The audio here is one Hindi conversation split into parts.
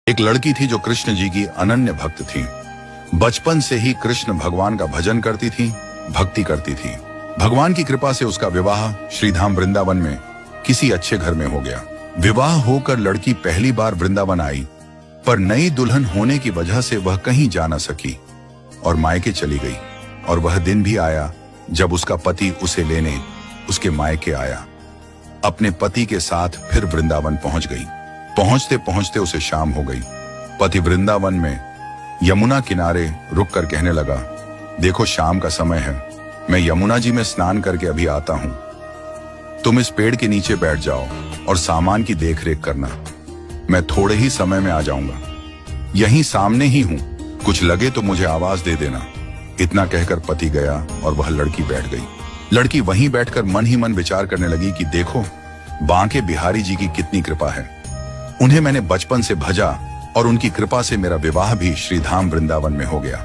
एक लड़की थी जो कृष्ण जी की अनन्य भक्त थी। बचपन से ही कृष्ण भगवान का भजन करती थी, भक्ति करती थी। भगवान की कृपा से उसका विवाह श्रीधाम वृंदावन में किसी अच्छे घर में हो गया। विवाह होकर लड़की पहली बार वृंदावन आई, पर नई दुल्हन होने की वजह से वह कहीं जा न सकी और मायके चली गई। और वह दिन भी आया जब उसका पति उसे लेने उसके मायके आया। अपने पति के साथ फिर वृंदावन पहुंच गई। पहुंचते पहुंचते उसे शाम हो गई। पति वृंदावन में यमुना किनारे रुककर कहने लगा, देखो शाम का समय है, मैं यमुना जी में स्नान करके अभी आता हूं। तुम इस पेड़ के नीचे बैठ जाओ और सामान की देखरेख करना। मैं थोड़े ही समय में आ जाऊंगा। यहीं सामने ही हूं, कुछ लगे तो मुझे आवाज दे देना। इतना कहकर पति गया और वह लड़की बैठ गई। लड़की वहीं बैठकर मन ही मन विचार करने लगी कि देखो बांके बिहारी जी की कितनी कृपा है। उन्हें मैंने बचपन से भजा और उनकी कृपा से मेरा विवाह भी श्रीधाम वृंदावन में हो गया।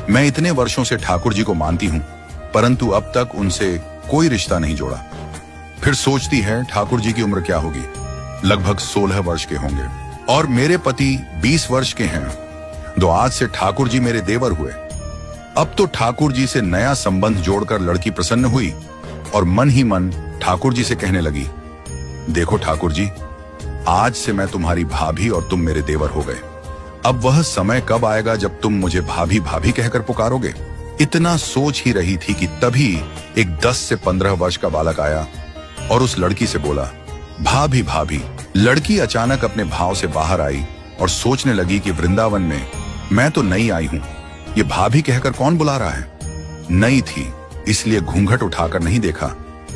मैं इतने वर्षों से ठाकुर जी को मानती हूं, परंतु अब तक उनसे कोई रिश्ता नहीं जोड़ा। फिर सोचती है ठाकुर जी की उम्र क्या होगी, लगभग 16 वर्ष के होंगे और मेरे पति 20 वर्ष के हैं। तो आज से ठाकुर जी मेरे देवर हुए। अब तो ठाकुर जी से नया संबंध जोड़कर लड़की प्रसन्न हुई और मन ही मन ठाकुर जी से कहने लगी, देखो ठाकुर जी, आज से मैं तुम्हारी भाभी और तुम मेरे देवर हो गए। अब वह समय कब आएगा जब तुम मुझे भाभी भाभी कहकर पुकारोगे। इतना सोच ही रही थी कि तभी एक 10 से 15 वर्ष का बालक आया और उस लड़की से बोला, भाभी भाभी। लड़की अचानक अपने भाव से बाहर आई और सोचने लगी कि वृंदावन में मैं तो नई आई हूं, ये भाभी कहकर कौन बुला रहा है। नई थी इसलिए घूंघट उठाकर नहीं देखा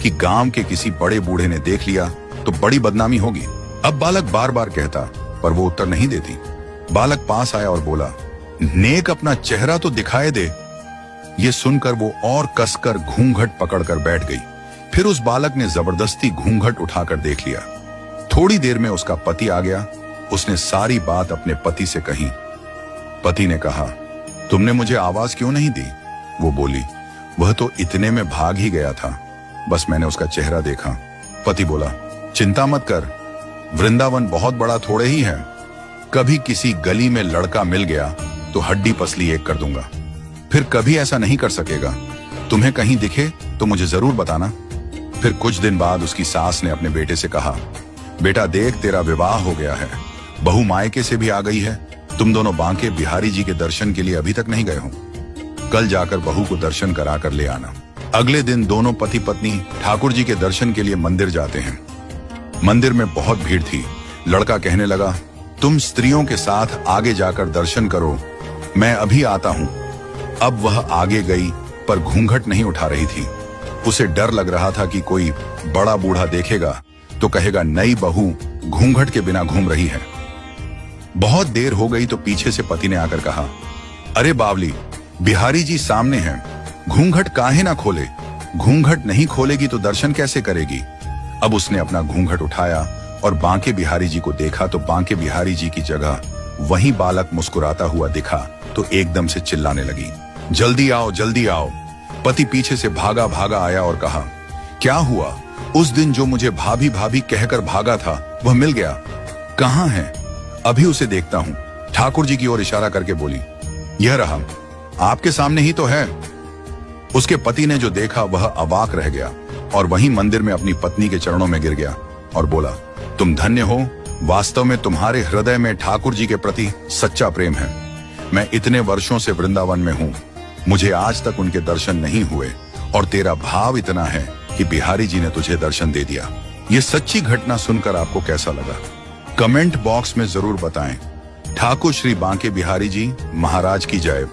कि गांव के किसी बड़े बूढ़े ने देख लिया तो बड़ी बदनामी होगी। अब बालक बार बार कहता पर वो उत्तर नहीं देती। बालक पास आया और बोला, नेक अपना चेहरा तो दिखाए दे। ये सुनकर वो और कसकर घूंघट पकड़कर बैठ गई। फिर उस बालक ने जबरदस्ती घूंघट उठाकर देख लिया। थोड़ी देर में उसका पति आ गया। उसने सारी बात अपने पति से कही। पति ने कहा, तुमने मुझे आवाज क्यों नहीं दी। वो बोली, वह तो इतने में भाग ही गया था, बस मैंने उसका चेहरा देखा। पति बोला, चिंता मत कर, वृंदावन बहुत बड़ा थोड़े ही है। कभी किसी गली में लड़का मिल गया तो हड्डी पसली एक कर दूंगा। फिर कभी ऐसा नहीं कर सकेगा। तुम्हें कहीं दिखे तो मुझे जरूर बताना। फिर कुछ दिन बाद उसकी सास ने अपने बेटे से कहा, बेटा देख तेरा विवाह हो गया है, बहू मायके से भी आ गई है। तुम दोनों बांके बिहारी जी के दर्शन के लिए अभी तक नहीं गए हो। कल जाकर बहू को दर्शन करा कर ले आना। अगले दिन दोनों पति पत्नी ठाकुर जी के दर्शन के लिए मंदिर जाते हैं। मंदिर में बहुत भीड़ थी। लड़का कहने लगा, तुम स्त्रियों के साथ आगे जाकर दर्शन करो, मैं अभी आता हूं। अब वह आगे गई पर घूंघट नहीं उठा रही थी। उसे डर लग रहा था कि कोई बड़ा बूढ़ा देखेगा तो कहेगा नई बहू घूंघट के बिना घूम रही है। बहुत देर हो गई तो पीछे से पति ने आकर कहा, अरे बावली, बिहारी जी सामने हैं, घूंघट काहे ना खोले। घूंघट नहीं खोलेगी तो दर्शन कैसे करेगी। अब उसने अपना घूंघट उठाया और बांके बिहारी जी को देखा तो बांके बिहारी जी की जगह वहीं बालक मुस्कुराता हुआ दिखा तो एकदम से चिल्लाने लगी, जल्दी आओ जल्दी आओ। पति पीछे से भागा भागा आया और कहा, क्या हुआ। उस दिन जो मुझे भाभी भाभी कहकर भागा था वह मिल गया, कहां है। अभी उसे देखता हूं। ठाकुर जी की ओर इशारा करके बोली, यह रहा, आपके सामने ही तो है। उसके पति ने जो देखा वह अवाक रह गया और वहीं मंदिर में अपनी पत्नी के चरणों में गिर गया और बोला, तुम धन्य हो, वास्तव में तुम्हारे हृदय में ठाकुर जी के प्रति सच्चा प्रेम है। मैं इतने वर्षों से वृंदावन में हूं, मुझे आज तक उनके दर्शन नहीं हुए और तेरा भाव इतना है कि बिहारी जी ने तुझे दर्शन दे दिया। ये सच्ची घटना सुनकर आपको कैसा लगा, कमेंट बॉक्स में जरूर बताएं। ठाकुर श्री बांके बिहारी जी महाराज की जय।